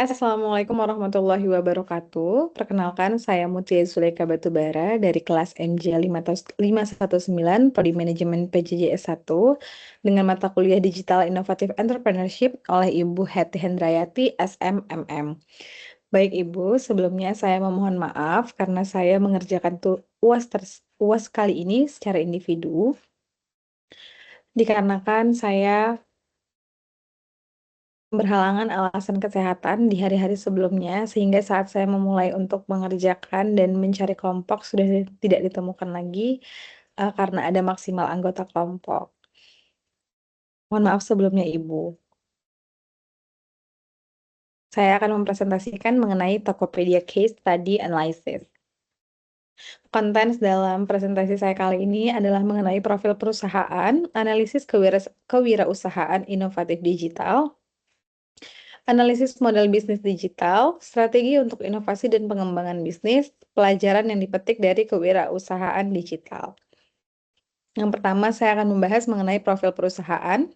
Assalamualaikum warahmatullahi wabarakatuh. Perkenalkan, saya Mutia Zuleka Batubara dari kelas MJ 519 Prodi Manajemen PJJ S1 dengan mata kuliah Digital Innovative Entrepreneurship oleh Ibu Heti Hendrayati SMMM. Baik Ibu, sebelumnya saya memohon maaf karena saya mengerjakan UAS kali ini secara individu, dikarenakan saya berhalangan alasan kesehatan di hari-hari sebelumnya, sehingga saat saya memulai untuk mengerjakan dan mencari kelompok sudah tidak ditemukan lagi karena ada maksimal anggota kelompok. Mohon maaf sebelumnya, Ibu. Saya akan mempresentasikan mengenai Tokopedia Case Study Analysis. Konten dalam presentasi saya kali ini adalah mengenai profil perusahaan, analisis kewirausahaan inovatif digital, analisis model bisnis digital, strategi untuk inovasi dan pengembangan bisnis, pelajaran yang dipetik dari kewirausahaan digital. Yang pertama, saya akan membahas mengenai profil perusahaan.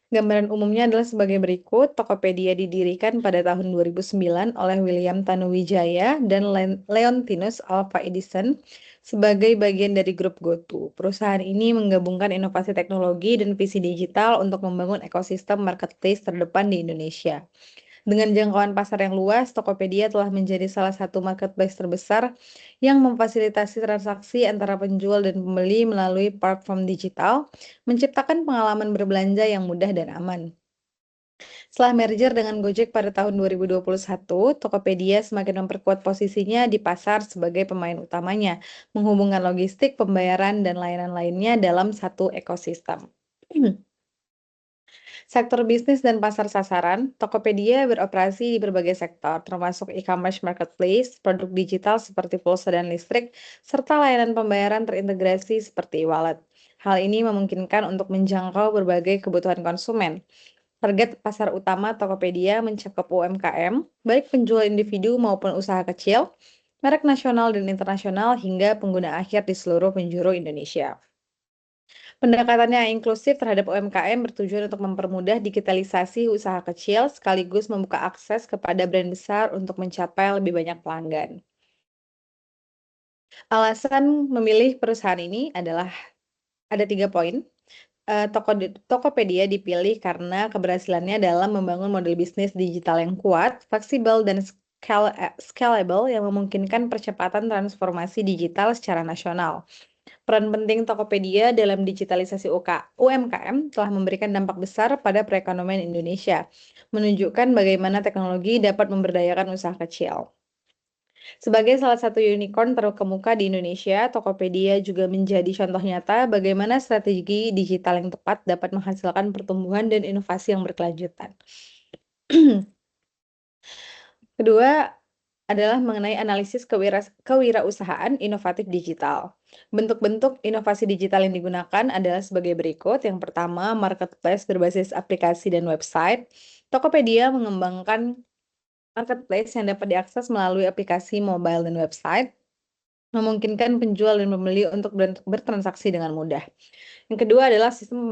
Gambaran umumnya adalah sebagai berikut. Tokopedia didirikan pada tahun 2009 oleh William Tanuwijaya dan Leontinus Alva Edison sebagai bagian dari grup GoTo. Perusahaan ini menggabungkan inovasi teknologi dan visi digital untuk membangun ekosistem marketplace terdepan di Indonesia. Dengan jangkauan pasar yang luas, Tokopedia telah menjadi salah satu marketplace terbesar yang memfasilitasi transaksi antara penjual dan pembeli melalui platform digital, menciptakan pengalaman berbelanja yang mudah dan aman. Setelah merger dengan Gojek pada tahun 2021, Tokopedia semakin memperkuat posisinya di pasar sebagai pemain utamanya, menghubungkan logistik, pembayaran, dan layanan lainnya dalam satu ekosistem. Sektor bisnis dan pasar sasaran, Tokopedia beroperasi di berbagai sektor, termasuk e-commerce marketplace, produk digital seperti pulsa dan listrik, serta layanan pembayaran terintegrasi seperti e-wallet. Hal ini memungkinkan untuk menjangkau berbagai kebutuhan konsumen. Target pasar utama Tokopedia mencakup UMKM, baik penjual individu maupun usaha kecil, merek nasional dan internasional, hingga pengguna akhir di seluruh penjuru Indonesia. Pendekatannya yang inklusif terhadap UMKM bertujuan untuk mempermudah digitalisasi usaha kecil sekaligus membuka akses kepada brand besar untuk mencapai lebih banyak pelanggan. Alasan memilih perusahaan ini adalah ada 3 poin. Tokopedia dipilih karena keberhasilannya dalam membangun model bisnis digital yang kuat, fleksibel, dan scalable yang memungkinkan percepatan transformasi digital secara nasional. Peran penting Tokopedia dalam digitalisasi UMKM telah memberikan dampak besar pada perekonomian Indonesia, menunjukkan bagaimana teknologi dapat memberdayakan usaha kecil. Sebagai salah satu unicorn terkemuka di Indonesia, Tokopedia juga menjadi contoh nyata bagaimana strategi digital yang tepat dapat menghasilkan pertumbuhan dan inovasi yang berkelanjutan. Kedua adalah mengenai analisis kewirausahaan inovatif digital. Bentuk-bentuk inovasi digital yang digunakan adalah sebagai berikut. Yang pertama, marketplace berbasis aplikasi dan website. Tokopedia mengembangkan marketplace yang dapat diakses melalui aplikasi mobile dan website, memungkinkan penjual dan pembeli untuk bertransaksi dengan mudah. Yang kedua adalah sistem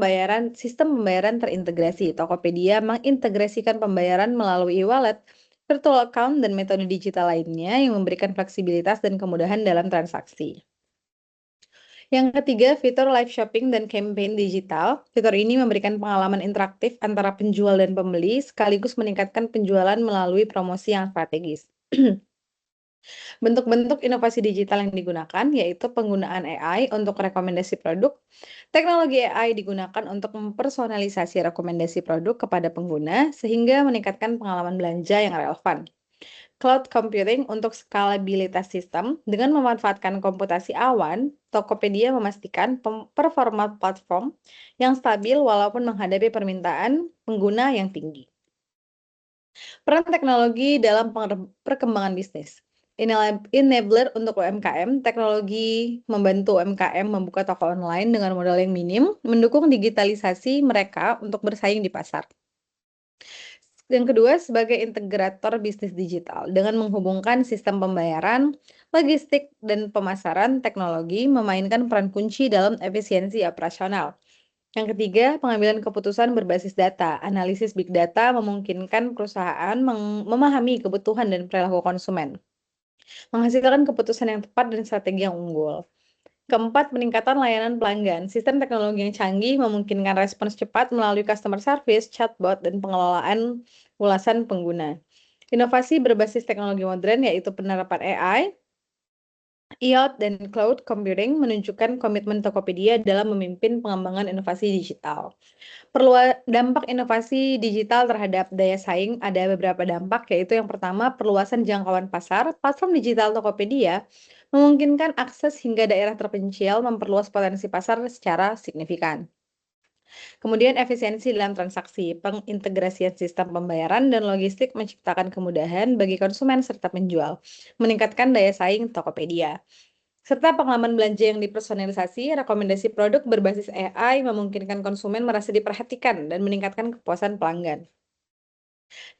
pembayaran terintegrasi. Tokopedia mengintegrasikan pembayaran melalui e-wallet, virtual account, dan metode digital lainnya yang memberikan fleksibilitas dan kemudahan dalam transaksi. Yang ketiga, fitur live shopping dan campaign digital. Fitur ini memberikan pengalaman interaktif antara penjual dan pembeli, sekaligus meningkatkan penjualan melalui promosi yang strategis. Bentuk-bentuk inovasi digital yang digunakan yaitu penggunaan AI untuk rekomendasi produk. Teknologi AI digunakan untuk mempersonalisasi rekomendasi produk kepada pengguna sehingga meningkatkan pengalaman belanja yang relevan. Cloud computing untuk skalabilitas sistem dengan memanfaatkan komputasi awan, Tokopedia memastikan performa platform yang stabil walaupun menghadapi permintaan pengguna yang tinggi. Peran teknologi dalam perkembangan bisnis. Enabler untuk UMKM, teknologi membantu UMKM membuka toko online dengan modal yang minim, mendukung digitalisasi mereka untuk bersaing di pasar. Yang kedua, sebagai integrator bisnis digital, dengan menghubungkan sistem pembayaran, logistik, dan pemasaran, teknologi memainkan peran kunci dalam efisiensi operasional. Yang ketiga, pengambilan keputusan berbasis data. Analisis big data memungkinkan perusahaan memahami kebutuhan dan perilaku konsumen, menghasilkan keputusan yang tepat dan strategi yang unggul. Keempat, peningkatan layanan pelanggan. Sistem teknologi yang canggih memungkinkan respons cepat melalui customer service, chatbot, dan pengelolaan ulasan pengguna. Inovasi berbasis teknologi modern yaitu penerapan AI, IoT, dan cloud computing menunjukkan komitmen Tokopedia dalam memimpin pengembangan inovasi digital. Dampak inovasi digital terhadap daya saing ada beberapa dampak, yaitu yang pertama, perluasan jangkauan pasar. Platform digital Tokopedia memungkinkan akses hingga daerah terpencil, memperluas potensi pasar secara signifikan. Kemudian efisiensi dalam transaksi, pengintegrasian sistem pembayaran dan logistik menciptakan kemudahan bagi konsumen serta penjual, meningkatkan daya saing Tokopedia. Serta pengalaman belanja yang dipersonalisasi, rekomendasi produk berbasis AI memungkinkan konsumen merasa diperhatikan dan meningkatkan kepuasan pelanggan.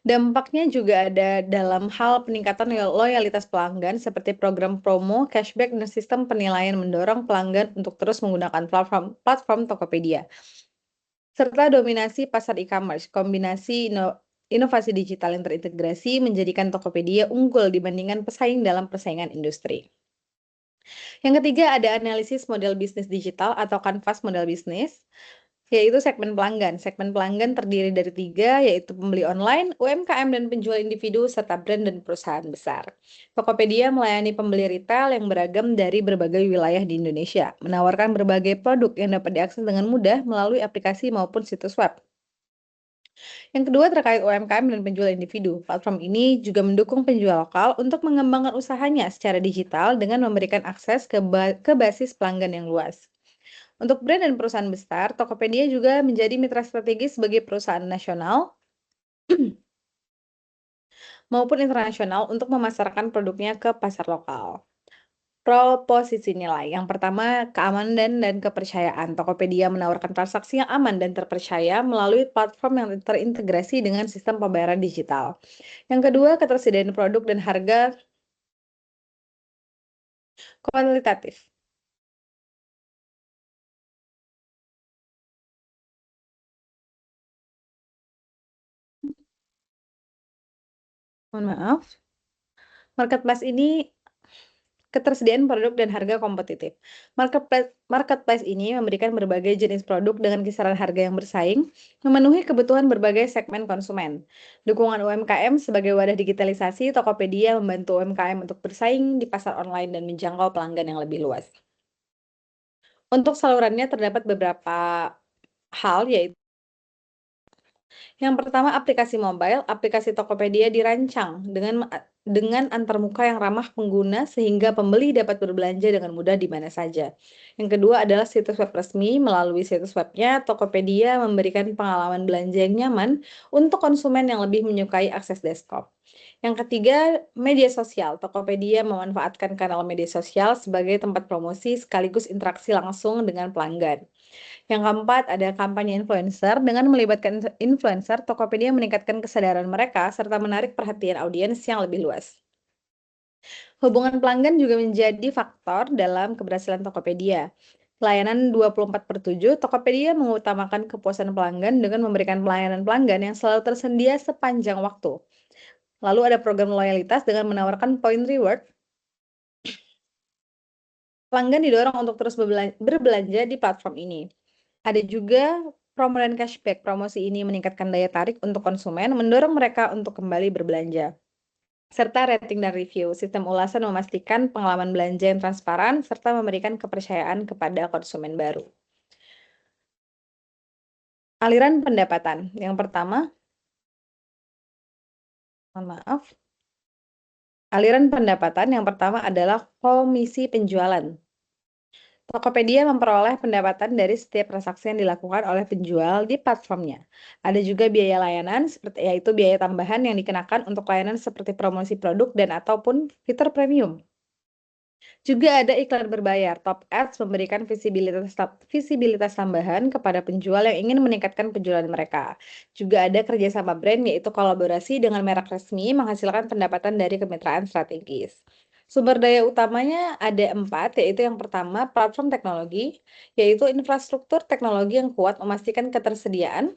Dampaknya juga ada dalam hal peningkatan loyalitas pelanggan seperti program promo, cashback, dan sistem penilaian mendorong pelanggan untuk terus menggunakan platform Tokopedia. Serta dominasi pasar e-commerce, kombinasi inovasi digital yang terintegrasi menjadikan Tokopedia unggul dibandingkan pesaing dalam persaingan industri. Yang ketiga ada analisis model bisnis digital atau kanvas model bisnis, yaitu segmen pelanggan. Segmen pelanggan terdiri dari 3, yaitu pembeli online, UMKM dan penjual individu, serta brand dan perusahaan besar. Tokopedia melayani pembeli retail yang beragam dari berbagai wilayah di Indonesia, menawarkan berbagai produk yang dapat diakses dengan mudah melalui aplikasi maupun situs web. Yang kedua terkait UMKM dan penjual individu. Platform ini juga mendukung penjual lokal untuk mengembangkan usahanya secara digital dengan memberikan akses ke basis pelanggan yang luas. Untuk brand dan perusahaan besar, Tokopedia juga menjadi mitra strategis bagi perusahaan nasional maupun internasional untuk memasarkan produknya ke pasar lokal. Proposisi nilai. Yang pertama, keamanan dan kepercayaan. Tokopedia menawarkan transaksi yang aman dan terpercaya melalui platform yang terintegrasi dengan sistem pembayaran digital. Yang kedua, ketersediaan produk dan harga kualitatif. Mohon maaf. Marketplace ini ketersediaan produk dan harga kompetitif. Marketplace ini memberikan berbagai jenis produk dengan kisaran harga yang bersaing, memenuhi kebutuhan berbagai segmen konsumen. Dukungan UMKM sebagai wadah digitalisasi, Tokopedia membantu UMKM untuk bersaing di pasar online dan menjangkau pelanggan yang lebih luas. Untuk salurannya terdapat beberapa hal, yaitu yang pertama, aplikasi mobile. Aplikasi Tokopedia dirancang dengan antarmuka yang ramah pengguna sehingga pembeli dapat berbelanja dengan mudah di mana saja. Yang kedua adalah situs web resmi. Melalui situs webnya, Tokopedia memberikan pengalaman belanja yang nyaman untuk konsumen yang lebih menyukai akses desktop. Yang ketiga, media sosial. Tokopedia memanfaatkan kanal media sosial sebagai tempat promosi sekaligus interaksi langsung dengan pelanggan. Yang keempat, ada kampanye influencer. Dengan melibatkan influencer, Tokopedia meningkatkan kesadaran mereka serta menarik perhatian audiens yang lebih luas. Hubungan pelanggan juga menjadi faktor dalam keberhasilan Tokopedia. Layanan 24/7, Tokopedia mengutamakan kepuasan pelanggan dengan memberikan pelayanan pelanggan yang selalu tersedia sepanjang waktu. Lalu ada program loyalitas dengan menawarkan poin reward. Pelanggan didorong untuk terus berbelanja di platform ini. Ada juga promo dan cashback. Promosi ini meningkatkan daya tarik untuk konsumen, mendorong mereka untuk kembali berbelanja. Serta rating dan review. Sistem ulasan memastikan pengalaman belanja yang transparan, serta memberikan kepercayaan kepada konsumen baru. Aliran pendapatan. Yang pertama, mohon maaf. Aliran pendapatan yang pertama adalah komisi penjualan. Tokopedia memperoleh pendapatan dari setiap transaksi yang dilakukan oleh penjual di platformnya. Ada juga biaya layanan, yaitu biaya tambahan yang dikenakan untuk layanan seperti promosi produk dan ataupun fitur premium. Juga ada iklan berbayar. Top Ads memberikan visibilitas tambahan kepada penjual yang ingin meningkatkan penjualan mereka. Juga ada kerjasama brand, yaitu kolaborasi dengan merek resmi menghasilkan pendapatan dari kemitraan strategis. Sumber daya utamanya ada 4, yaitu yang pertama platform teknologi, yaitu infrastruktur teknologi yang kuat memastikan ketersediaan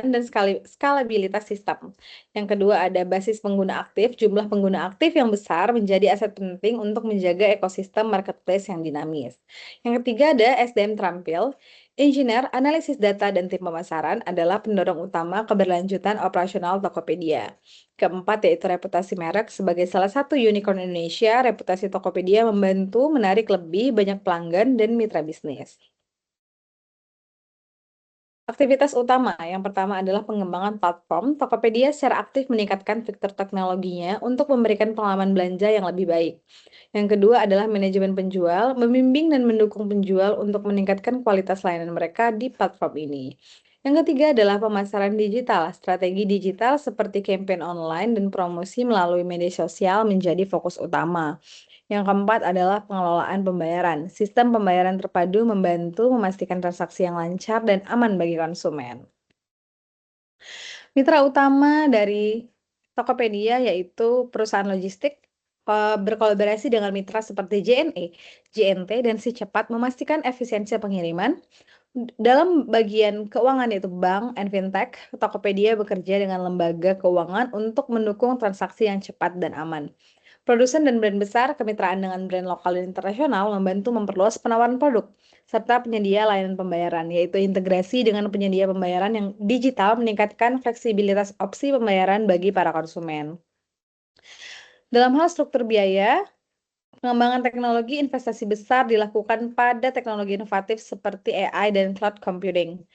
dan skalabilitas sistem. Yang kedua ada basis pengguna aktif, jumlah pengguna aktif yang besar menjadi aset penting untuk menjaga ekosistem marketplace yang dinamis. Yang ketiga ada SDM terampil, engineer, analisis data, dan tim pemasaran adalah pendorong utama keberlanjutan operasional Tokopedia. Keempat yaitu reputasi merek sebagai salah satu unicorn Indonesia, reputasi Tokopedia membantu menarik lebih banyak pelanggan dan mitra bisnis. Aktivitas utama yang pertama adalah pengembangan platform. Tokopedia secara aktif meningkatkan fitur teknologinya untuk memberikan pengalaman belanja yang lebih baik. Yang kedua adalah manajemen penjual, membimbing dan mendukung penjual untuk meningkatkan kualitas layanan mereka di platform ini. Yang ketiga adalah pemasaran digital. Strategi digital seperti campaign online dan promosi melalui media sosial menjadi fokus utama. Yang keempat adalah pengelolaan pembayaran. Sistem pembayaran terpadu membantu memastikan transaksi yang lancar dan aman bagi konsumen. Mitra utama dari Tokopedia yaitu perusahaan logistik, berkolaborasi dengan mitra seperti JNE, JNT, dan Si Cepat memastikan efisiensi pengiriman. Dalam bagian keuangan yaitu bank and fintech, Tokopedia bekerja dengan lembaga keuangan untuk mendukung transaksi yang cepat dan aman. Produsen dan brand besar, kemitraan dengan brand lokal dan internasional membantu memperluas penawaran produk, serta penyedia layanan pembayaran, yaitu integrasi dengan penyedia pembayaran yang digital meningkatkan fleksibilitas opsi pembayaran bagi para konsumen. Dalam hal struktur biaya, pengembangan teknologi investasi besar dilakukan pada teknologi inovatif seperti AI dan cloud computing.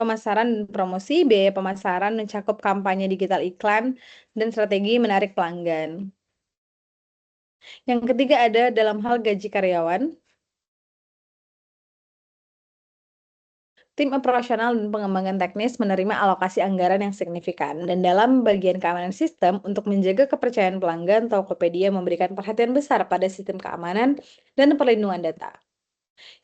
Pemasaran dan promosi, biaya pemasaran mencakup kampanye digital iklan, dan strategi menarik pelanggan. Yang ketiga ada dalam hal gaji karyawan. Tim operasional dan pengembangan teknis menerima alokasi anggaran yang signifikan, dan dalam bagian keamanan sistem, untuk menjaga kepercayaan pelanggan, Tokopedia memberikan perhatian besar pada sistem keamanan dan perlindungan data.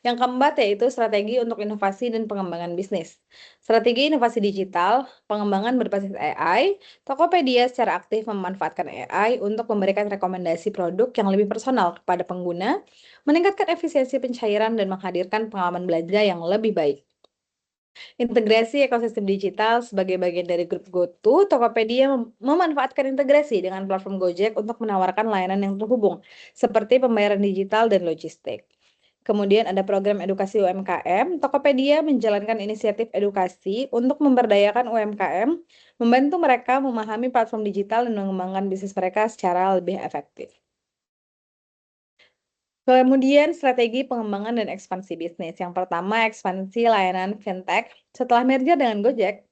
Yang keempat yaitu strategi untuk inovasi dan pengembangan bisnis. Strategi inovasi digital, pengembangan berbasis AI, Tokopedia secara aktif memanfaatkan AI untuk memberikan rekomendasi produk yang lebih personal kepada pengguna, meningkatkan efisiensi pencairan, dan menghadirkan pengalaman belanja yang lebih baik. Integrasi ekosistem digital sebagai bagian dari grup GoTo, Tokopedia memanfaatkan integrasi dengan platform Gojek untuk menawarkan layanan yang terhubung, seperti pembayaran digital dan logistik. Kemudian ada program edukasi UMKM. Tokopedia menjalankan inisiatif edukasi untuk memberdayakan UMKM, membantu mereka memahami platform digital dan mengembangkan bisnis mereka secara lebih efektif. Kemudian strategi pengembangan dan ekspansi bisnis. Yang pertama, ekspansi layanan fintech. Setelah merger dengan Gojek,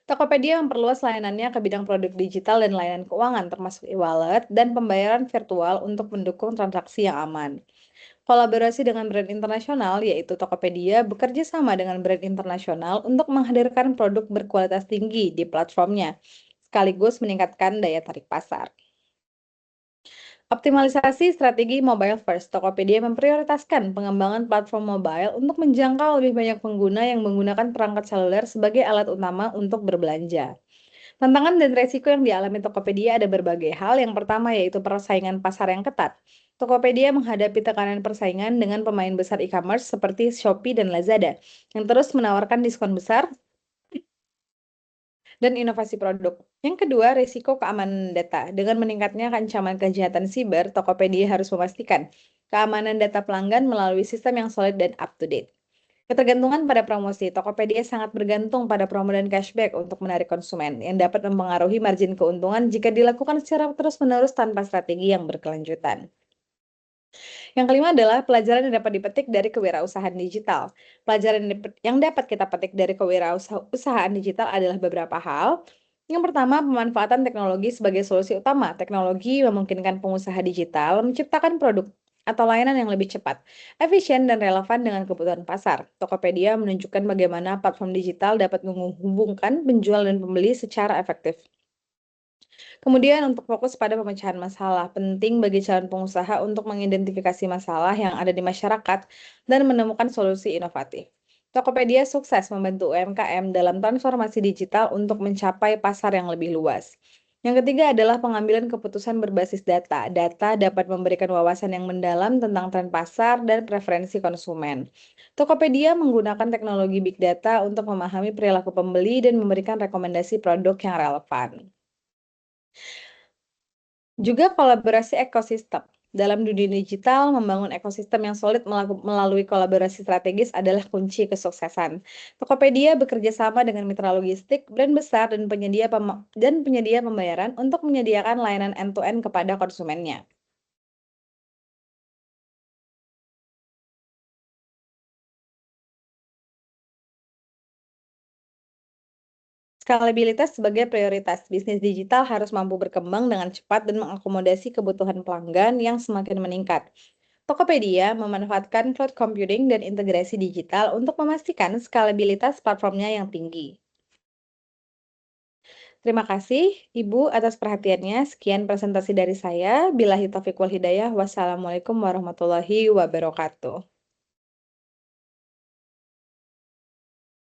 Tokopedia memperluas layanannya ke bidang produk digital dan layanan keuangan, termasuk e-wallet dan pembayaran virtual untuk mendukung transaksi yang aman. Kolaborasi dengan brand internasional, yaitu Tokopedia bekerja sama dengan brand internasional untuk menghadirkan produk berkualitas tinggi di platformnya, sekaligus meningkatkan daya tarik pasar. Optimalisasi strategi mobile first, Tokopedia memprioritaskan pengembangan platform mobile untuk menjangkau lebih banyak pengguna yang menggunakan perangkat seluler sebagai alat utama untuk berbelanja. Tantangan dan resiko yang dialami Tokopedia ada berbagai hal. Yang pertama yaitu persaingan pasar yang ketat. Tokopedia menghadapi tekanan persaingan dengan pemain besar e-commerce seperti Shopee dan Lazada, yang terus menawarkan diskon besar dan inovasi produk. Yang kedua, risiko keamanan data. Dengan meningkatnya ancaman kejahatan siber, Tokopedia harus memastikan keamanan data pelanggan melalui sistem yang solid dan up-to-date. Ketergantungan pada promosi, Tokopedia sangat bergantung pada promo dan cashback untuk menarik konsumen, yang dapat mempengaruhi margin keuntungan jika dilakukan secara terus-menerus tanpa strategi yang berkelanjutan. Yang kelima adalah pelajaran yang dapat dipetik dari kewirausahaan digital. Pelajaran yang dapat kita petik dari kewirausahaan digital adalah beberapa hal. Yang pertama, pemanfaatan teknologi sebagai solusi utama. Teknologi memungkinkan pengusaha digital menciptakan produk atau layanan yang lebih cepat, efisien, dan relevan dengan kebutuhan pasar. Tokopedia menunjukkan bagaimana platform digital dapat menghubungkan penjual dan pembeli secara efektif. Kemudian untuk fokus pada pemecahan masalah, penting bagi calon pengusaha untuk mengidentifikasi masalah yang ada di masyarakat dan menemukan solusi inovatif. Tokopedia sukses membantu UMKM dalam transformasi digital untuk mencapai pasar yang lebih luas. Yang ketiga adalah pengambilan keputusan berbasis data. Data dapat memberikan wawasan yang mendalam tentang tren pasar dan preferensi konsumen. Tokopedia menggunakan teknologi big data untuk memahami perilaku pembeli dan memberikan rekomendasi produk yang relevan. Juga kolaborasi ekosistem. Dalam dunia digital, membangun ekosistem yang solid melalui kolaborasi strategis adalah kunci kesuksesan. Tokopedia bekerja sama dengan mitra logistik, brand besar, dan penyedia pembayaran untuk menyediakan layanan end-to-end kepada konsumennya. Skalabilitas sebagai prioritas, bisnis digital harus mampu berkembang dengan cepat dan mengakomodasi kebutuhan pelanggan yang semakin meningkat. Tokopedia memanfaatkan cloud computing dan integrasi digital untuk memastikan skalabilitas platformnya yang tinggi. Terima kasih, Ibu, atas perhatiannya. Sekian presentasi dari saya. Billahi taufiq wal hidayah. Wassalamualaikum warahmatullahi wabarakatuh.